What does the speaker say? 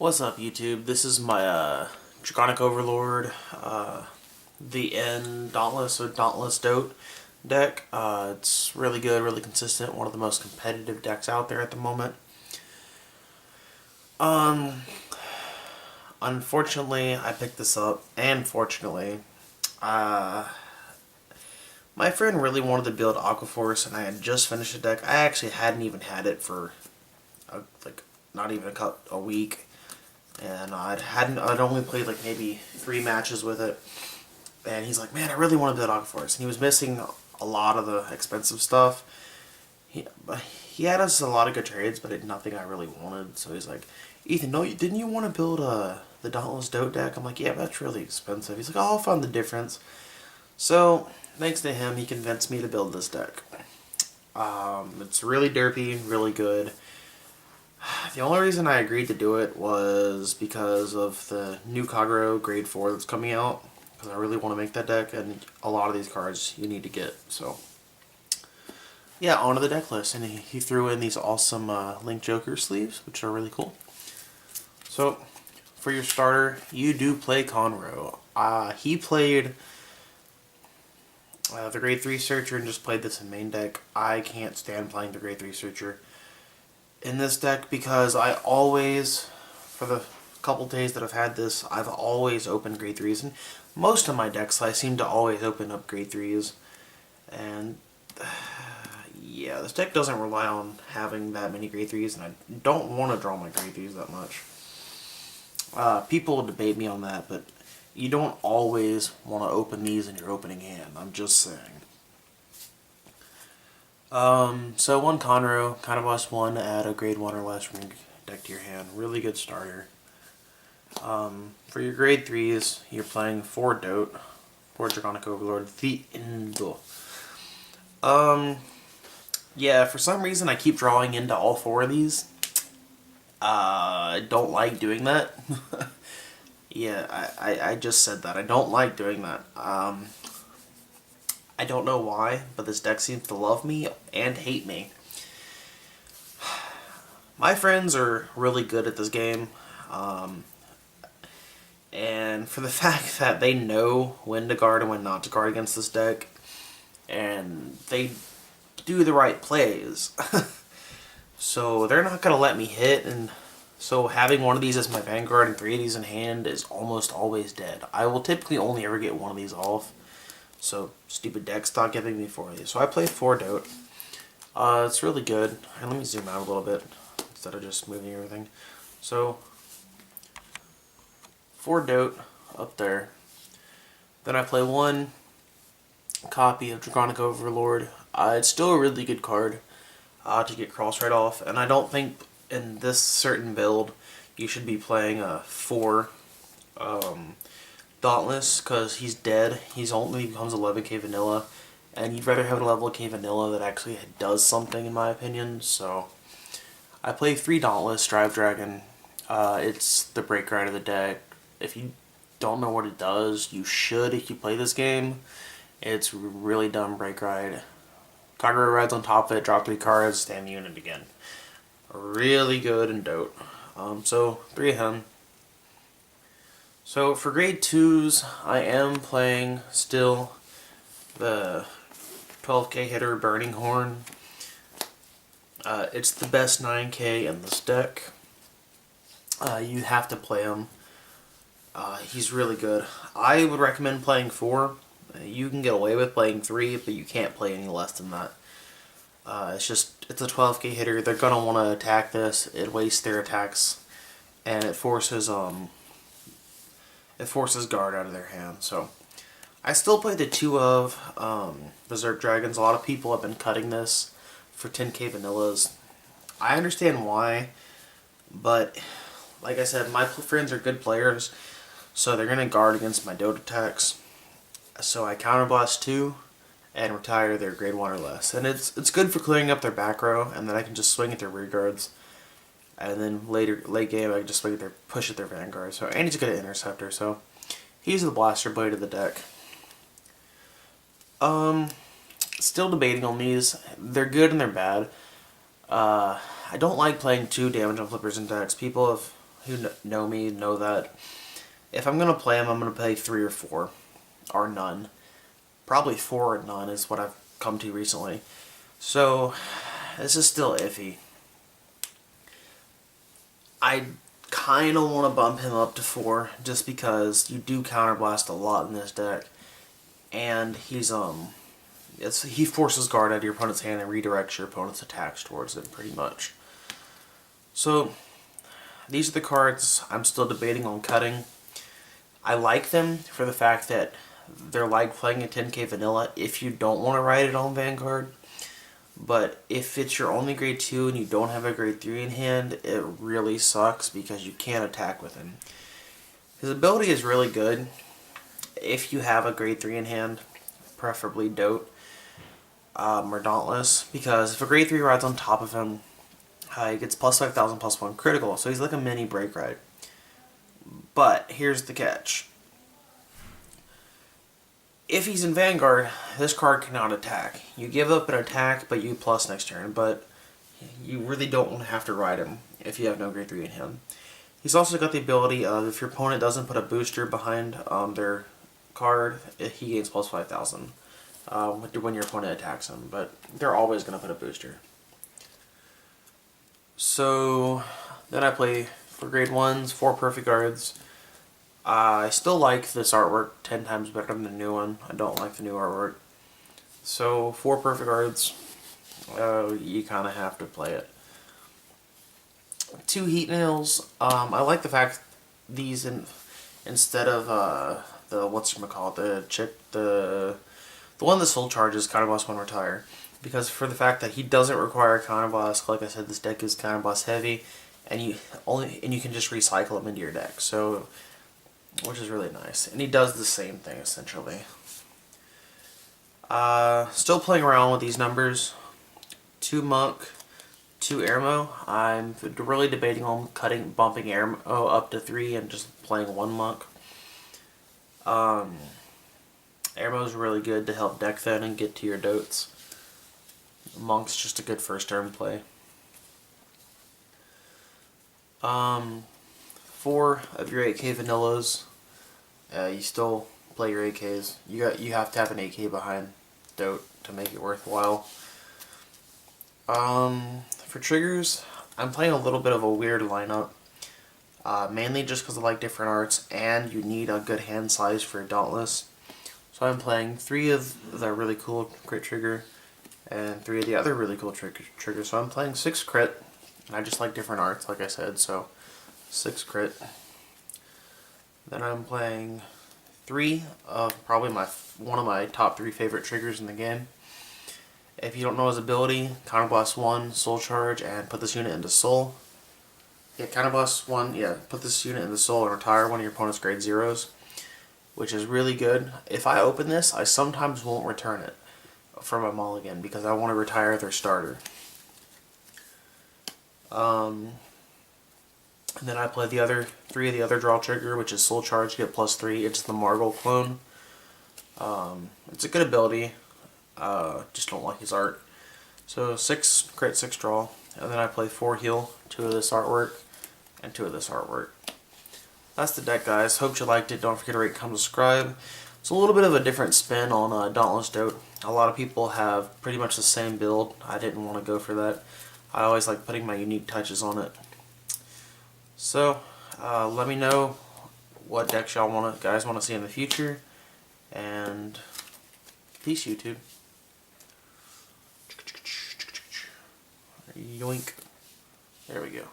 What's up, YouTube? This is my Draconic Overlord, the N Dauntless or Dauntless DOTE deck. It's really good, really consistent, one of the most competitive decks out there at the moment. Unfortunately, I picked this up, and fortunately, my friend really wanted to build Aquaforce, and I had just finished the deck. I actually hadn't even had it for, not even a week. And I'd only played like maybe 3 matches with it, and he's like, "Man, I really want to build Aquaforce." And he was missing a lot of the expensive stuff. He had us a lot of good trades, but nothing I really wanted. So he's like, "Ethan, no, didn't you want to build the Dauntless DOTE deck?" I'm like, "Yeah, but that's really expensive." He's like, "Oh, I'll find the difference." So thanks to him, he convinced me to build this deck. It's really derpy, really good. The only reason I agreed to do it was because of the new Kagero Grade 4 that's coming out. Because I really want to make that deck, and a lot of these cards you need to get. So, yeah, onto the deck list. And he threw in these awesome Link Joker sleeves, which are really cool. So, for your starter, you do play Conroe. He played the Grade 3 Searcher and just played this in main deck. I can't stand playing the Grade 3 Searcher in this deck because I always, for the couple days that I've had this, I've always opened Grade 3s. And most of my decks, I seem to always open up Grade 3s. And yeah, this deck doesn't rely on having that many Grade 3s, and I don't want to draw my Grade 3s that much. People debate me on that, but you don't always want to open these in your opening hand. I'm just saying. So one Conroe, kind of us one, add a grade 1 or less from your deck to your hand. Really good starter. For your grade 3s, you're playing 4 DOTE, 4 Draconic Overlord, the Indo. Yeah, for some reason I keep drawing into all 4 of these. I don't like doing that. Yeah, I just said that. I don't like doing that. I don't know why, but this deck seems to love me and hate me. My friends are really good at this game, and for the fact that they know when to guard and when not to guard against this deck, and they do the right plays, so they're not going to let me hit, and so having one of these as my Vanguard and 3 of these in hand is almost always dead. I will typically only ever get one of these off. So, stupid deck, stop giving me 4 of these. So I play 4 DOTE. It's really good. And let me zoom out a little bit instead of just moving everything. So, 4 DOTE up there. Then I play 1 copy of Draconic Overlord. It's still a really good card to get cross right off. And I don't think in this certain build you should be playing a 4 Dauntless, because he's dead. He's only becomes 11k vanilla, and you'd rather have an 11k vanilla that actually does something, in my opinion. So I play 3 Dauntless Drive Dragon. It's the break ride of the deck. If you don't know what it does, you should if you play this game. It's really dumb break ride. Kagero rides on top of it, drop 3 cards, stand the unit again. Really good in DOTE. So 3 of him. So for grade 2s, I am playing still the 12k hitter Burning Horn. It's the best 9k in this deck. You have to play him. He's really good. I would recommend playing 4. You can get away with playing 3, but you can't play any less than that. It's a 12k hitter. They're going to want to attack this. It wastes their attacks, and it forces guard out of their hand. So I still play the 2 of Berserk Dragons. A lot of people have been cutting this for 10k vanillas. I understand why, but like I said, my friends are good players, so they're going to guard against my DOTE attacks. So I counterblast 2 and retire their grade 1 or less. And it's good for clearing up their back row, and then I can just swing at their rear guards. And then late game, I can just push at their Vanguard. So, and he's good at Interceptor, so he's the Blaster Blade of the deck. Still debating on these. They're good and they're bad. I don't like playing 2 damage on flippers in decks. People have who know me know that if I'm going to play him, I'm going to play 3 or 4, or none. Probably 4 or none is what I've come to recently. So, this is still iffy. I kind of want to bump him up to 4, just because you do counterblast a lot in this deck. And he forces guard out of your opponent's hand and redirects your opponent's attacks towards it, pretty much. So, these are the cards I'm still debating on cutting. I like them for the fact that they're like playing a 10k vanilla if you don't want to write it on Vanguard. But if it's your only grade 2 and you don't have a grade 3 in hand, it really sucks because you can't attack with him. His ability is really good if you have a grade 3 in hand, preferably Dote or Dauntless, because if a grade 3 rides on top of him, he gets plus 5,000 plus 1 critical, so he's like a mini break ride. But here's the catch. If he's in Vanguard, this card cannot attack. You give up an attack, but you plus next turn, but you really don't have to ride him if you have no grade 3 in him. He's also got the ability of, if your opponent doesn't put a booster behind their card, he gains plus 5,000 when your opponent attacks him, but they're always going to put a booster. So, then I play for grade 1s, 4 perfect guards. I still like this artwork 10 times better than the new one. I don't like the new artwork. So, 4 perfect guards, you kind of have to play it. 2 heat nails. I like the fact these instead of the one that's full charges counterblast 1 retire, because for the fact that he doesn't require counterblast. Like I said, this deck is counterblast heavy, and you can just recycle him into your deck. So, which is really nice, and he does the same thing essentially. Still playing around with these numbers. 2 monk, 2 Airmo. I'm really debating on bumping Airmo up to 3 and just playing 1 monk. Airmo is really good to help deck thin and get to your dotes. Monk's just a good first turn play. 4 of your 8k vanillas. You still play your 8ks. You have to have an 8k behind Dote to make it worthwhile. For triggers, I'm playing a little bit of a weird lineup. Mainly just because I like different arts, and you need a good hand size for Dauntless. So I'm playing 3 of the really cool crit trigger, and 3 of the other really cool triggers. So I'm playing 6 crit, and I just like different arts, like I said, so 6 crit. Then I'm playing 3 of probably one of my top 3 favorite triggers in the game. If you don't know his ability, Counterblast 1, Soul Charge, and put this unit into Soul. Yeah, Counterblast 1, put this unit into Soul and retire one of your opponent's grade 0s, which is really good. If I open this, I sometimes won't return it from a mulligan because I want to retire their starter. And then I play the other 3 of the other draw trigger, which is Soul Charge, get +3. It's the Margle clone. It's a good ability. Just don't like his art. So 6 crit, 6 draw. And then I play 4 heal, 2 of this artwork, and 2 of this artwork. That's the deck, guys. Hope you liked it. Don't forget to rate, comment, subscribe. It's a little bit of a different spin on Dauntless DOTE. A lot of people have pretty much the same build. I didn't want to go for that. I always like putting my unique touches on it. So, let me know what decks y'all guys want to see in the future. And peace, YouTube. Yoink. There we go.